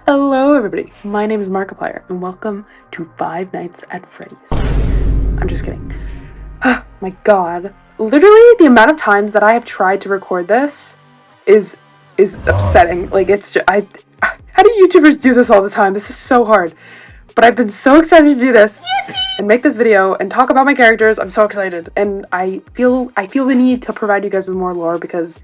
Hello everybody, my name is Markiplier and welcome to Five Nights at Freddy's. I'm just kidding. Oh my god. Literally the amount of times that I have tried to record this is upsetting. Like it's just, how do YouTubers do this all the time? This is so hard. But I've been so excited to do this and make this video and talk about my characters. I'm so excited and I feel the need to provide you guys with more lore because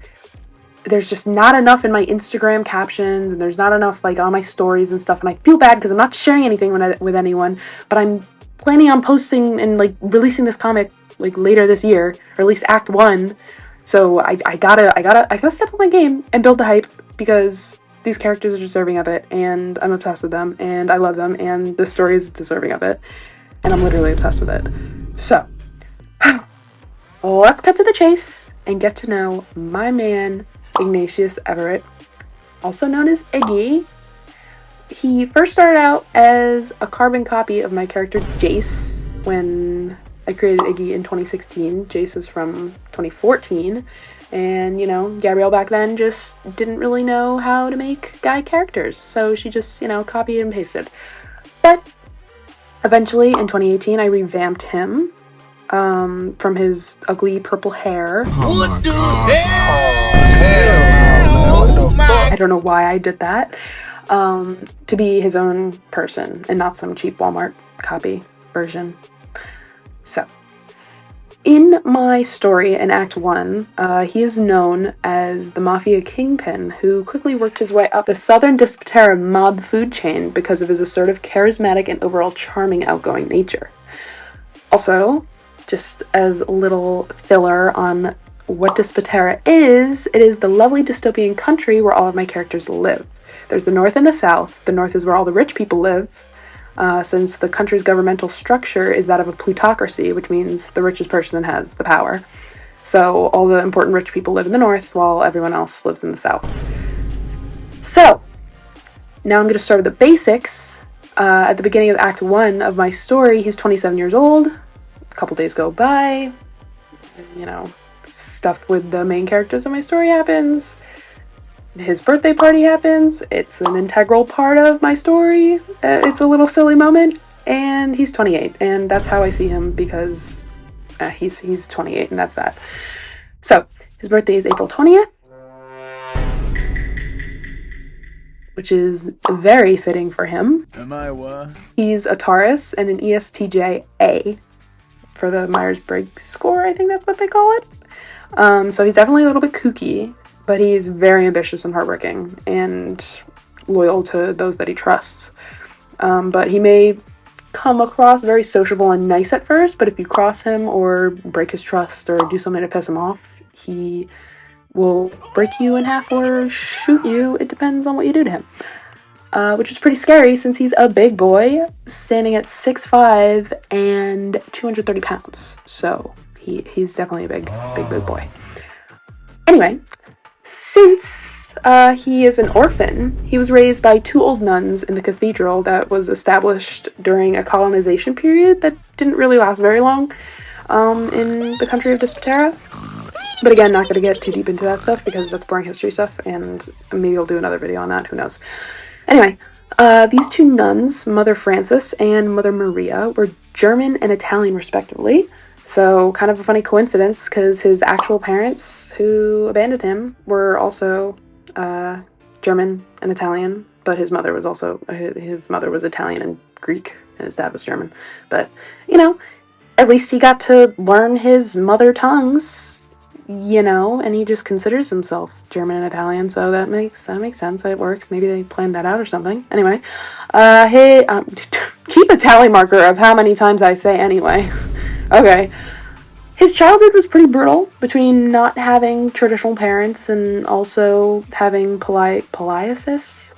there's just not enough in my Instagram captions and there's not enough like on my stories and stuff, and I feel bad because I'm not sharing anything with anyone, but I'm planning on posting and like releasing this comic like later this year, or at least Act 1. So I gotta step up my game and build the hype because these characters are deserving of it and I'm obsessed with them and I love them and the story is deserving of it and I'm literally obsessed with it. So let's cut to the chase and get to know my man Ignacious Everett, also known as Iggy. He first started out as a carbon copy of my character Jace when I created Iggy in 2016. Jace is from 2014, and you know, Gabrielle back then just didn't really know how to make guy characters, so she just, you know, copied and pasted. But eventually in 2018 I revamped him from his ugly purple hair. What the I don't know why I did that. To be his own person and not some cheap Walmart copy version. So, in my story in Act 1, he is known as the Mafia kingpin who quickly worked his way up the southern Despotera mob food chain because of his assertive, charismatic, and overall charming, outgoing nature. Also, just as a little filler on what Despotera is, it is the lovely dystopian country where all of my characters live. There's the north and the south. The north is where all the rich people live, since the country's governmental structure is that of a plutocracy, which means the richest person has the power. So all the important rich people live in the north while everyone else lives in the south. So, now I'm going to start with the basics. At the beginning of Act 1 of my story, he's 27 years old. A couple days go by, you know, stuff with the main characters of my story happens. His birthday party happens. It's an integral part of my story. It's a little silly moment, and he's 28, and that's how I see him because he's 28, and that's that. So his birthday is April 20th, which is very fitting for him. Am I what? He's a Taurus and an ESTJ A for the Myers-Briggs score. I think that's what they call it. So he's definitely a little bit kooky, but he's very ambitious and hardworking and loyal to those that he trusts. But he may come across very sociable and nice at first, but if you cross him or break his trust or do something to piss him off, he will break you in half or shoot you. It depends on what you do to him. Which is pretty scary since he's a big boy, standing at 6'5" and 230 pounds. So he's definitely a big boy. Anyway, since he is an orphan, he was raised by two old nuns in the cathedral that was established during a colonization period that didn't really last very long in the country of Despotera. But again, not going to get too deep into that stuff because that's boring history stuff, and maybe I'll do another video on that, who knows. Anyway, these two nuns, Mother Frances and Mother Maria, were German and Italian respectively. So kind of a funny coincidence because his actual parents who abandoned him were also German and Italian, but his mother was Italian and Greek and his dad was German. But, you know, at least he got to learn his mother tongues, you know, and he just considers himself German and Italian, so that makes sense. It works. Maybe they planned that out or something. Anyway, hey, keep a tally marker of how many times I say anyway. Okay. His childhood was pretty brutal between not having traditional parents and also having poliosis.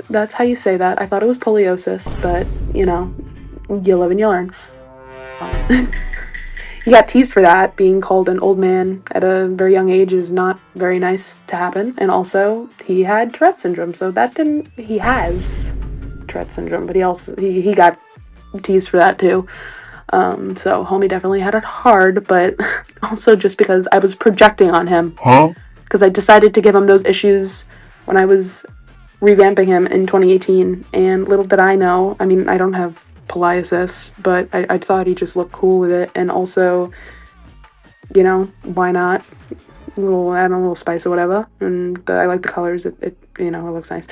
That's how you say that. I thought it was poliosis, but, you know, you live and you learn. He got teased for that. Being called an old man at a very young age is not very nice to happen. And also, he had Tourette's syndrome, so he has Tourette's syndrome, but he got teased for that too. So homie definitely had it hard, but also just because I was projecting on him. Because I decided to give him those issues when I was revamping him in 2018, and little did I know, I mean, I don't have psoriasis, but I thought he just looked cool with it, and also, you know, why not? Add a little spice or whatever, and I like the colors, it you know, it looks nice.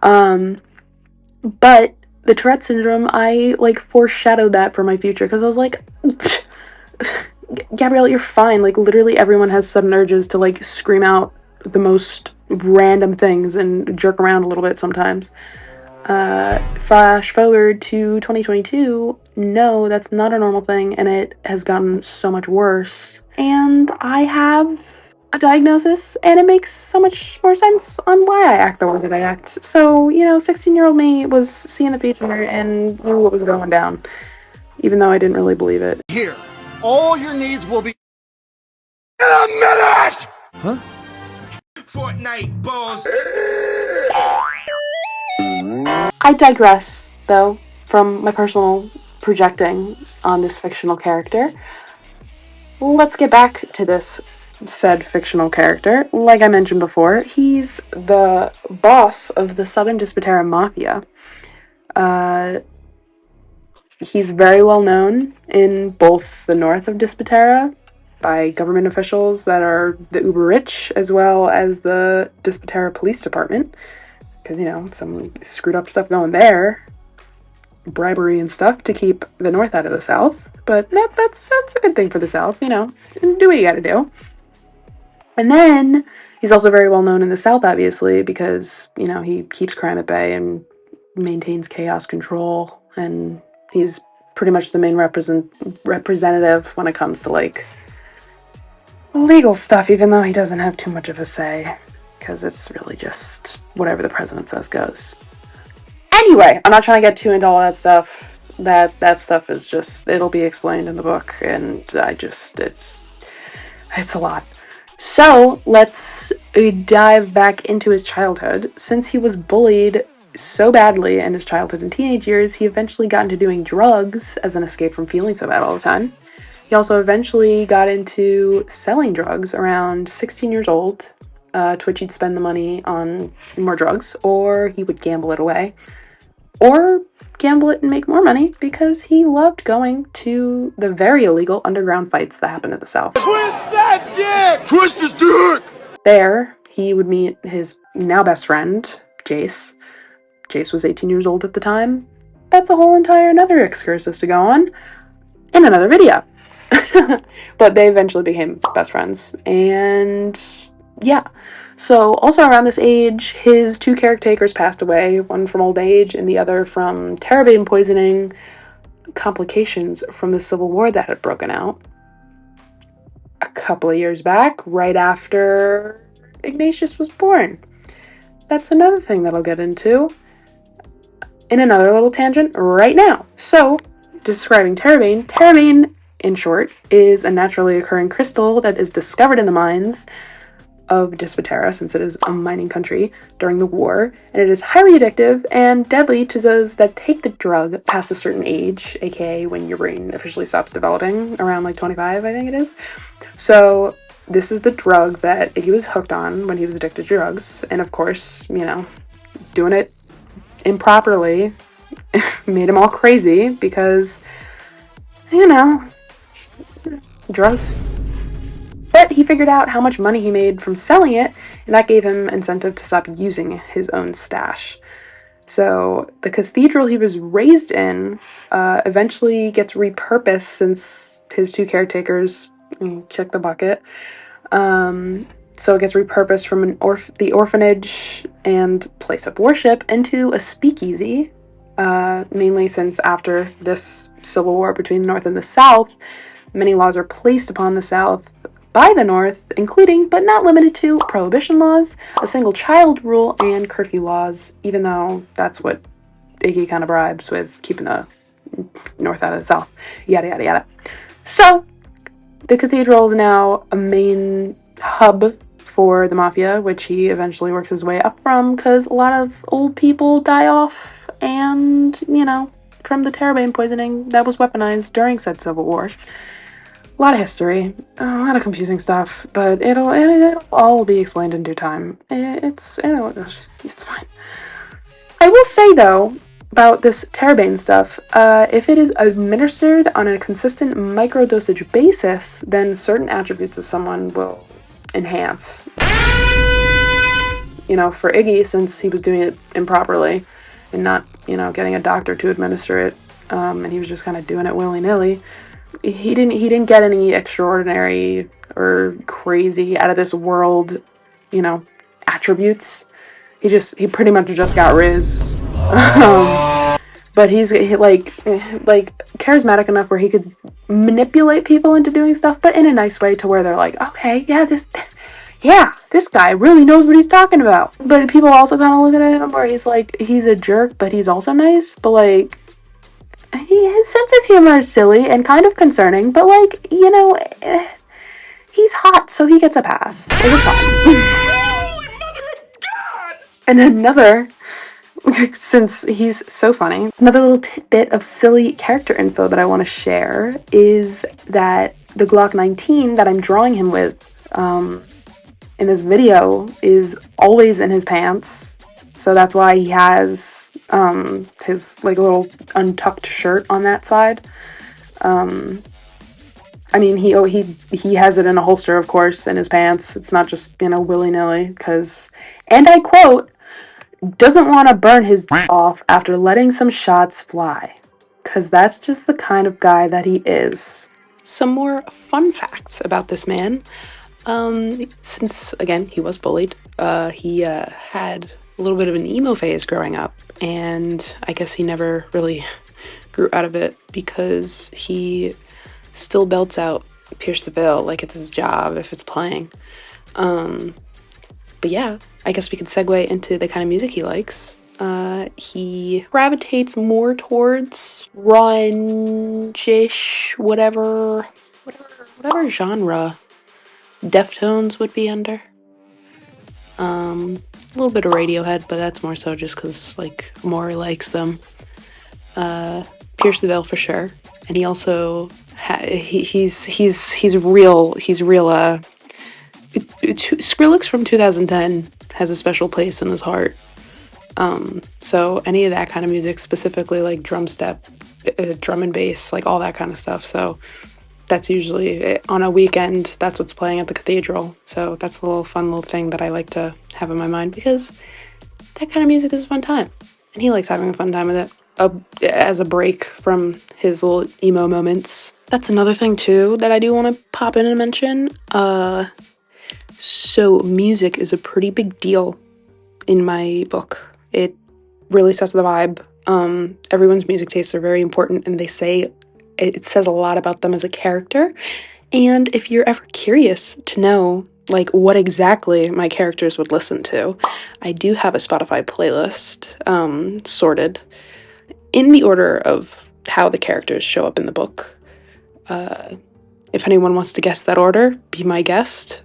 But the Tourette syndrome, I, like, foreshadowed that for my future, because I was like, Gabrielle, you're fine. Like, literally everyone has sudden urges to, like, scream out the most random things and jerk around a little bit sometimes. Flash forward to 2022, no, that's not a normal thing, and it has gotten so much worse. And I have a diagnosis, and it makes so much more sense on why I act the way that I act. So, you know, 16-year-old me was seeing the future and knew what was going down, even though I didn't really believe it. Here, all your needs will be in a minute! Huh? Fortnite balls. I digress, though, from my personal projecting on this fictional character. Let's get back to this said fictional character. Like I mentioned before, he's the boss of the Southern Disputera Mafia. He's very well known in both the north of Disputera by government officials that are the uber rich, as well as the Disputera Police Department. Because, you know, some screwed up stuff going there. Bribery and stuff to keep the north out of the south. But that's a good thing for the south, you know. Do what you gotta do. And then he's also very well known in the south, obviously, because, you know, he keeps crime at bay and maintains chaos control. And he's pretty much the main representative when it comes to, like, legal stuff, even though he doesn't have too much of a say. Because it's really just whatever the president says goes. Anyway, I'm not trying to get too into all that stuff. That stuff is just, it'll be explained in the book, and it's a lot. So, let's dive back into his childhood. Since he was bullied so badly in his childhood and teenage years, he eventually got into doing drugs as an escape from feeling so bad all the time. He also eventually got into selling drugs around 16 years old, to which he'd spend the money on more drugs, or he would gamble it away. Or gamble it and make more money because he loved going to the very illegal underground fights that happen in the South. Twist that dick! Twist his dick! There, he would meet his now best friend, Jace. Jace was 18 years old at the time. That's a whole entire another excursus to go on in another video. But they eventually became best friends. And yeah. So, also around this age, his two caretakers passed away, one from old age and the other from terabane poisoning, complications from the Civil War that had broken out a couple of years back, right after Ignacious was born. That's another thing that I'll get into in another little tangent right now. So, describing terabane. Terabane, in short, is a naturally occurring crystal that is discovered in the mines of Disputera, since it is a mining country, during the war, and it is highly addictive and deadly to those that take the drug past a certain age, aka when your brain officially stops developing, around like 25, I think it is. So this is the drug that Iggy was hooked on when he was addicted to drugs, and of course, you know, doing it improperly made him all crazy because, you know, drugs. But he figured out how much money he made from selling it, and that gave him incentive to stop using his own stash. So the cathedral he was raised in eventually gets repurposed since his two caretakers kicked the bucket. So it gets repurposed from the orphanage and place of worship into a speakeasy, mainly since after this civil war between the North and the South, many laws are placed upon the South by the North, including, but not limited to, prohibition laws, a single child rule, and curfew laws, even though that's what Iggy kind of bribes with keeping the North out of the South. Yada, yada, yada. So, the cathedral is now a main hub for the Mafia, which he eventually works his way up from, because a lot of old people die off, and, you know, from the terabane poisoning that was weaponized during said Civil War. A lot of history, a lot of confusing stuff, but it'll all be explained in due time. It's fine. I will say, though, about this Terabane stuff, if it is administered on a consistent microdosage basis, then certain attributes of someone will enhance. You know, for Iggy, since he was doing it improperly and not, you know, getting a doctor to administer it, and he was just kind of doing it willy-nilly, he didn't get any extraordinary or crazy out of this world, you know, attributes. He pretty much just got Riz. But he's like charismatic enough where he could manipulate people into doing stuff, but in a nice way to where they're like, okay, yeah, this guy really knows what he's talking about. But people also kind of look at him where he's like, he's a jerk, but he's also nice. But like, his sense of humor is silly and kind of concerning, but like, you know, he's hot, so he gets a pass. Like, it's fine. And another, since he's so funny, another little tidbit of silly character info that I want to share is that the Glock 19 that I'm drawing him with in this video is always in his pants. So that's why he has his like little untucked shirt on that side. I mean, he has it in a holster, of course, in his pants. It's not just, you know, willy-nilly, because, and I quote, doesn't want to burn his off after letting some shots fly, because that's just the kind of guy that he is. Some more fun facts about this man. Since, again, he was bullied, he had a little bit of an emo phase growing up, and I guess he never really grew out of it because he still belts out Pierce the Veil like it's his job if it's playing. But yeah, I guess we could segue into the kind of music he likes. He gravitates more towards grunge-ish, whatever genre Deftones would be under. A little bit of Radiohead, but that's more so just because like Maury likes them. Pierce the Veil for sure, and he also he's real. Skrillex from 2010 has a special place in his heart. So any of that kind of music, specifically like drum and bass, like all that kind of stuff. So that's usually on a weekend, that's what's playing at the cathedral. So that's a little fun little thing that I like to have in my mind, because that kind of music is a fun time. And he likes having a fun time with it as a break from his little emo moments. That's another thing too that I do want to pop in and mention. So music is a pretty big deal in my book. It really sets the vibe. Everyone's music tastes are very important, and they say it says a lot about them as a character. And if you're ever curious to know like what exactly my characters would listen to, I do have a Spotify playlist sorted in the order of how the characters show up in the book. If anyone wants to guess that order, be my guest.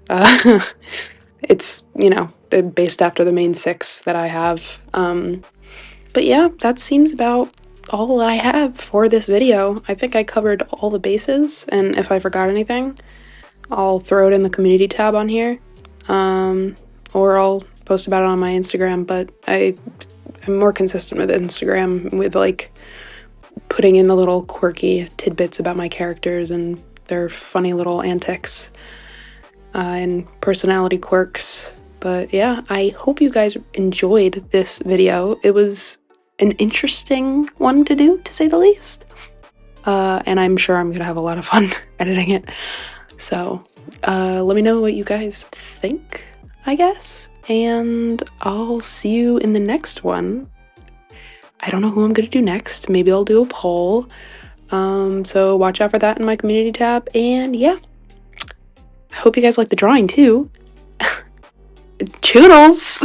It's, you know, based after the main 6 that I have. But yeah, that seems about all I have for this video. I think I covered all the bases, and if I forgot anything, I'll throw it in the community tab on here. Or I'll post about it on my Instagram, but I'm more consistent with Instagram, with like putting in the little quirky tidbits about my characters and their funny little antics and personality quirks. But yeah, I hope you guys enjoyed this video. It was an interesting one to do, to say the least. And I'm sure I'm gonna have a lot of fun editing it. So let me know what you guys think, I guess. And I'll see you in the next one. I don't know who I'm gonna do next. Maybe I'll do a poll. So watch out for that in my community tab. And yeah, I hope you guys like the drawing too. Toodles!